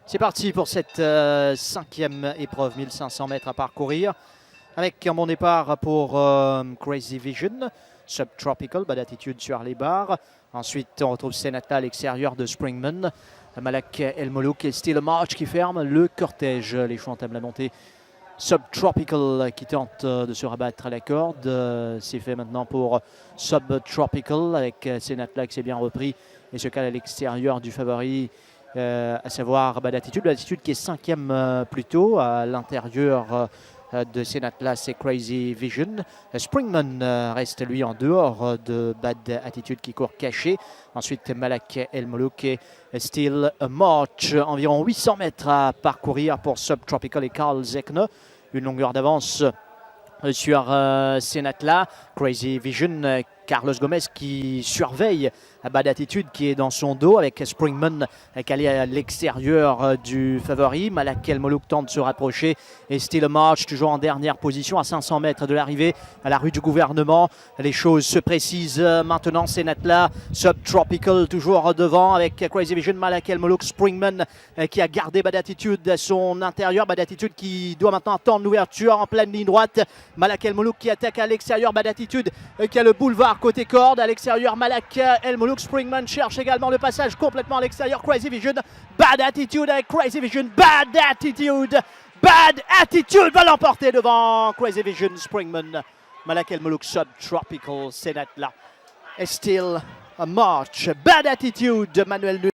C'est parti pour cette cinquième épreuve, 1500 mètres à parcourir. Avec un bon départ pour Crazy Vision, Subtropical, bas d'attitude sur les barres. Ensuite, on retrouve Senatla à l'extérieur de Springman. Malak El Molouk et Still March qui ferment le cortège. Les chevaux entament la montée. Subtropical qui tente de se rabattre à la corde. C'est fait maintenant pour Subtropical avec Senatla qui s'est bien repris et se cale à l'extérieur du favori. À savoir bas d'attitude qui est cinquième plutôt à l'intérieur de Senatla, c'est Crazy Vision. Springman reste lui en dehors de Bad Attitude qui court caché. Ensuite Malak El Molouk et Still March. Environ 800 mètres à parcourir pour Subtropical et Carl Zekne. Une longueur d'avance sur Senatla. Crazy Vision, Carlos Gomez qui surveille Bad Attitude qui est dans son dos avec Springman calé à l'extérieur du favori. Malak El Molouk tente de se rapprocher et Still March toujours en dernière position à 500 mètres de l'arrivée à la rue du gouvernement. Les choses se précisent maintenant. Senatla, Subtropical toujours devant avec Crazy Vision, Malak El Molouk, Springman qui a gardé Bad Attitude à son intérieur. Bad Attitude qui doit maintenant attendre l'ouverture en pleine ligne droite. Malak El Molouk qui attaque à l'extérieur. Bad Attitude qui a le boulevard côté corde à l'extérieur. Malak El Molouk, Springman cherche également le passage complètement à l'extérieur. Crazy Vision, Bad Attitude avec Crazy Vision, Bad Attitude va l'emporter devant Crazy Vision, Springman, Malak El Molouk, Subtropical, Senatla et Still March. Bad Attitude, Manuel Nunes.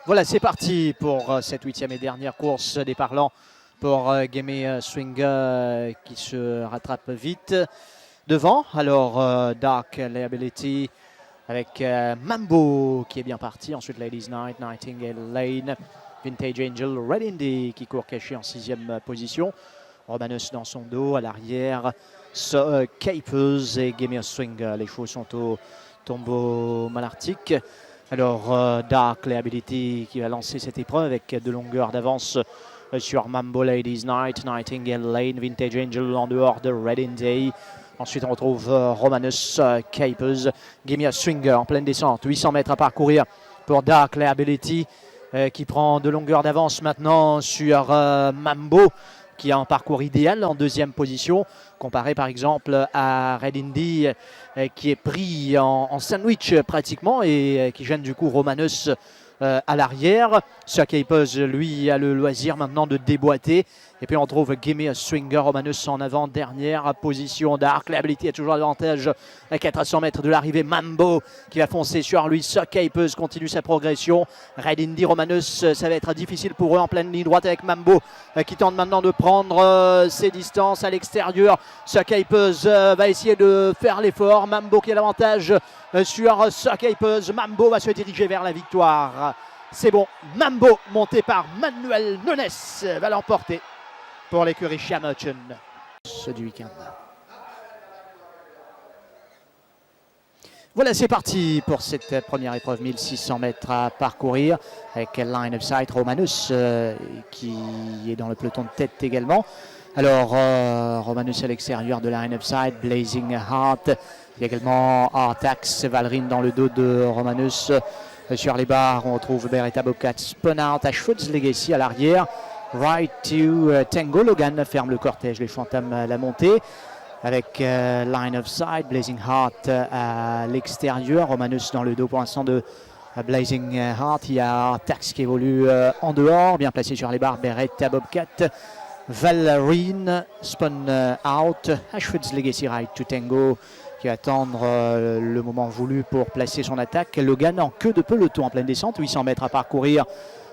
Voilà, c'est parti pour cette huitième et dernière course des parlants pour Gimme Swing qui se rattrape vite devant. Alors Dark Liability avec Mambo qui est bien parti. Ensuite Ladies Night, Nightingale Lane, Vintage Angel, Red Indy qui court caché en sixième position. Romanus dans son dos, à l'arrière Capers et Gimme Swing. Les chevaux sont au tombeau malartic. Alors Dark Liability qui va lancer cette épreuve avec de longueurs d'avance sur Mambo, Ladies Night, Nightingale Lane, Vintage Angel en dehors de Red Indy. Ensuite on retrouve Romanus, Capers, Gimme Swing en pleine descente. 800 mètres à parcourir pour Dark Liability qui prend de longueurs d'avance maintenant sur Mambo qui a un parcours idéal en deuxième position, comparé par exemple à Red Indy qui est pris en sandwich pratiquement et qui gêne du coup Romanus à l'arrière. Capers, lui, a le loisir maintenant de déboîter. Et puis on trouve Gimme Swinger, Romanus en avant, dernière position. Dark Liability a toujours l'avantage à 400 mètres de l'arrivée. Mambo qui va foncer sur lui. Capers continue sa progression. Red Indy, Romanus, ça va être difficile pour eux en pleine ligne droite avec Mambo qui tente maintenant de prendre ses distances à l'extérieur. Capers va essayer de faire l'effort. Mambo qui a l'avantage sur Capers. Mambo va se diriger vers la victoire. C'est bon, Mambo monté par Manuel Nunes va l'emporter pour l'écurie Shamochen du week-end. Voilà, c'est parti pour cette première épreuve, 1600 mètres à parcourir avec Line of Sight, Romanus qui est dans le peloton de tête également. Alors Romanus à l'extérieur de Line of Sight, Blazing Heart, il y a également Artax, Valrine dans le dos de Romanus. Sur les barres, on retrouve Beretta Bobcat, Spun Out, Ashford's Legacy à l'arrière. Right to Tango, Logan ferme le cortège, les chevaux entament la montée avec Line of Sight, Blazing Heart à l'extérieur, Romanus dans le dos pour l'instant de Blazing Heart. Il y a Tax qui évolue en dehors, bien placé sur les barres, Beretta Bobcat, Valrine, Spun Out, Ashford's Legacy, Right to Tango qui va attendre le moment voulu pour placer son attaque. Logan en queue de peloton en pleine descente, 800 mètres à parcourir.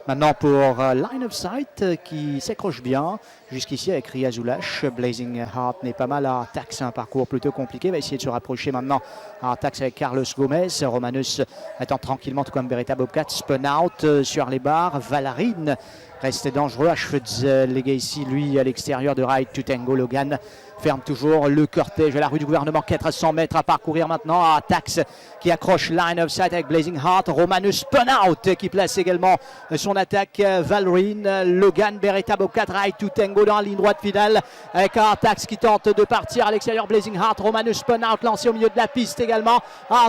Maintenant pour Line of Sight qui s'accroche bien jusqu'ici avec Ria Zulash. Blazing Heart n'est pas mal à Artax, un parcours plutôt compliqué. Va essayer de se rapprocher maintenant à Artax avec Carlos Gomez. Romanus attend tranquillement tout comme Beretta Bobcat. Spun Out sur les barres. Valrine reste dangereux. Ashford's Legacy lui à l'extérieur de Ride to Tango. Logan ferme toujours le cortège à la rue du gouvernement. 400 mètres à parcourir maintenant. Tax qui accroche line of sight avec Blazing Heart. Romanus Spunout qui place également son attaque. Valrine, Logan Beretta Bobcat Right to Tango dans la ligne droite finale avec Tax qui tente de partir à l'extérieur. Blazing Heart, Romanus Spunout lancé au milieu de la piste également.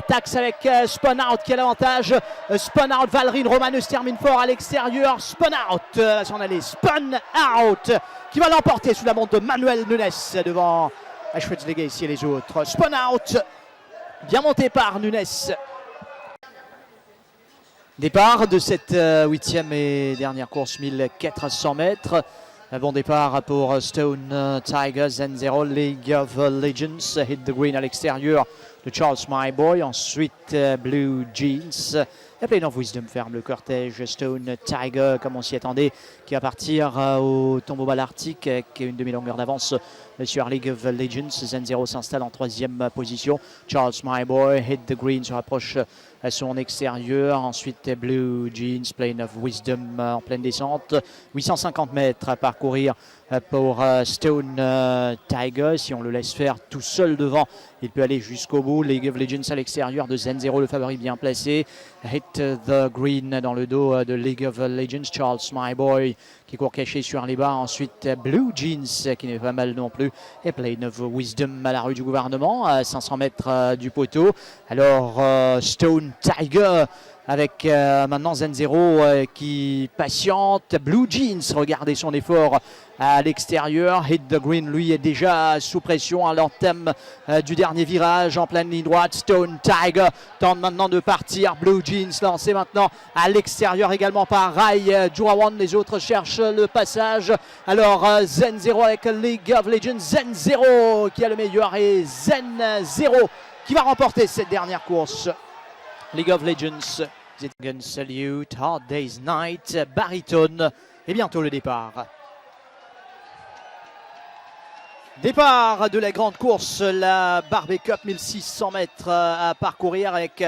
Tax avec Spunout qui a l'avantage. Spunout, Valrine, Romanus termine fort à l'extérieur. Spunout s'en aller. Spunout qui va l'emporter sous la montre de Manuel Nunes devant Ashford Legacy et les autres. Spunout bien monté par Nunes. Départ de cette huitième et dernière course 1400 mètres. Un bon départ pour Stone Tiger, Zen0, League of Legends, Hit the Green à l'extérieur de Charles Myboy. Ensuite Blue Jeans. Et Plane of Wisdom ferme le cortège. Stone Tiger, comme on s'y attendait, qui va partir au tombeau balartique avec une demi-longueur d'avance sur League of Legends. Zen0 s'installe en troisième position. Charles Myboy, Hit the Green se rapproche à son extérieur. Ensuite Blue Jeans, Plane of Wisdom en pleine descente. 850 mètres à parcourir pour Stone Tiger. Si on le laisse faire tout seul devant, il peut aller jusqu'au bout. League of Legends à l'extérieur de Zen0, le favori bien placé. Hit the Green dans le dos de League of Legends. Charles Myboy qui court caché sur les barres. Ensuite Blue Jeans qui n'est pas mal non plus. Et Plane of Wisdom à la rue du gouvernement à 500 mètres du poteau. Alors Stone Tiger avec maintenant Zen0 qui patiente. Blue Jeans, regardez son effort à l'extérieur. Hit the Green, lui, est déjà sous pression à l'entame du dernier virage en pleine ligne droite. Stone Tiger tente maintenant de partir. Blue Jeans lancé maintenant à l'extérieur également par Rai Jurawan. Les autres cherchent le passage. Alors Zen0 avec League of Legends. Zen0 qui a le meilleur et Zen0 qui va remporter cette dernière course. League of Legends, Zitgen Salute, Hard Day's Night, Baritone et bientôt le départ. Départ de la grande course, la Barbie Cup 1600 mètres à parcourir avec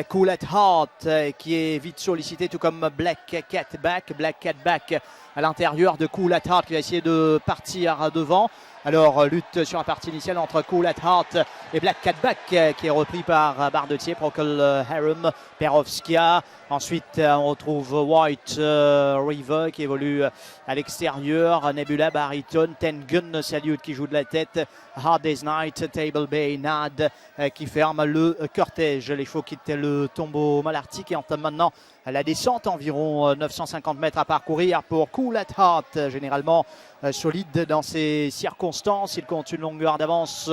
Cool at Heart qui est vite sollicité, tout comme Black Cat Back. Black Cat Back à l'intérieur de Cool at Heart qui va essayer de partir devant. Alors lutte sur la partie initiale entre Cool at Heart et Black Cat Back qui est repris par Bardetier, Procol Harum, Perovskia. Ensuite on retrouve White River qui évolue à l'extérieur. Nebula, Baritone, Tengun Salute qui joue de la tête. Hard Day's Night, Table Bay, Nad qui ferme le cortège. Les chevaux quittent le tombeau malartique et entament maintenant la descente. Environ 950 mètres à parcourir pour Cool at Heart, généralement solide dans ces circonstances. Il compte une longueur d'avance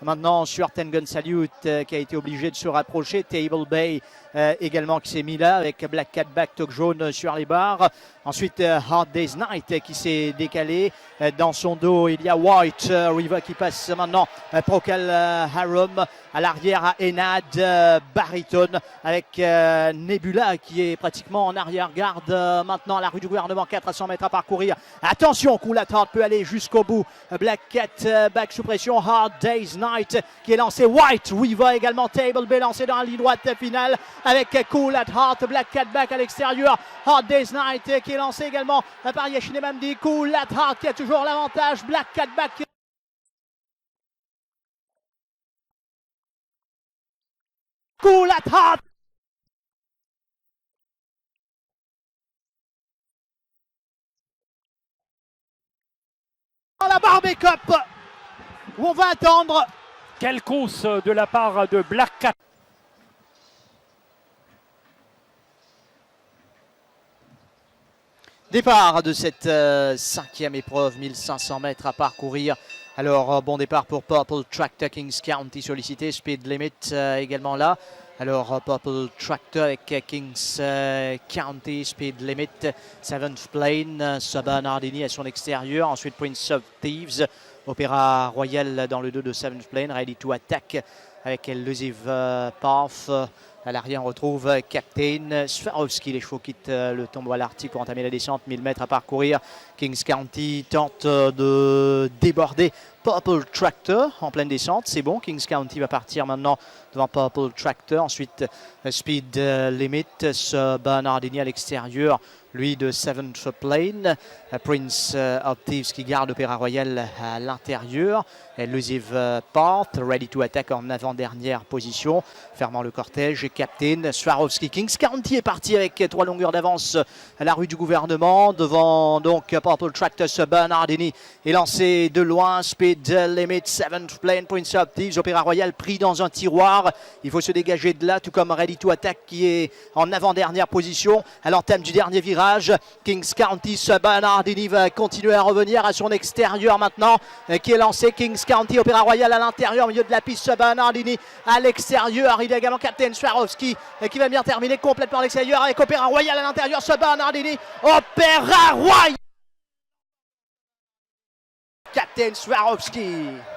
maintenant sur Tengun Salute qui a été obligé de se rapprocher. Table Bay également qui s'est mis là avec Black Cat Back, toque jaune sur les barres. Ensuite Hard Day's Night qui s'est décalé. Dans son dos il y a White River qui passe maintenant. Procol Harum à l'arrière à Enad. Baritone avec Nebula qui est pratiquement en arrière-garde maintenant à la rue du gouvernement. 400 mètres à parcourir. Attention, Cool at Heart peut aller jusqu'au bout. Black Cat Back sous pression. Hard Day's Night qui est lancé. White River également. Table Bay lancé dans la ligne droite finale avec Cool at Heart. Black Cat Back à l'extérieur. Hard Day's Night qui est lancé également par Yashine Mamdi. Cool at Heart qui a toujours l'avantage. Black Cat Back. Cool at Heart. Dans la Barbie Cup où on va attendre. Quelle course de la part de Black Cat. Départ de cette cinquième épreuve, 1500 mètres à parcourir. Alors bon départ pour Purple Tractor, Kings County sollicité, Speed Limit également là. Alors Purple Tractor avec Kings County, Speed Limit, Seventh Plane, Saba Nardini à son extérieur. Ensuite Prince of Thieves, Opéra Royal dans le dos de Seventh Plane, Ready to Attack avec Elusive Path. À l'arrière, on retrouve Captain Swarovski. Les chevaux quittent le tombeau à l'Arctique pour entamer la descente. 1000 mètres à parcourir. Kings County tente de déborder Purple Tractor en pleine descente. C'est bon, Kings County va partir maintenant devant Purple Tractor. Ensuite, Speed Limit, Bernardini à l'extérieur, lui de 7th Plane. Prince of Thieves qui garde Opéra Royal à l'intérieur. Elusive Path, Ready to Attack en avant-dernière position. Fermant le cortège, Captain Swarovski. Kings County est parti avec 3 longueurs d'avance à la rue du gouvernement. Devant donc Purple Tractor, Bernardini est lancé de loin. Speed Limit, 7th Plane, Prince of Thieves, Opéra Royal pris dans un tiroir. Il faut se dégager de là, tout comme Ready to Attack qui est en avant-dernière position à l'entame du dernier virage. Kings County, Bernardini va continuer à revenir à son extérieur maintenant, qui est lancé. Kings County, Opéra Royal à l'intérieur, au milieu de la piste, Bernardini à l'extérieur. Il y a également Captain Swarovski qui va bien terminer complètement à l'extérieur avec Opéra Royal à l'intérieur. Bernardini, Opéra Royal. Captain Swarovski.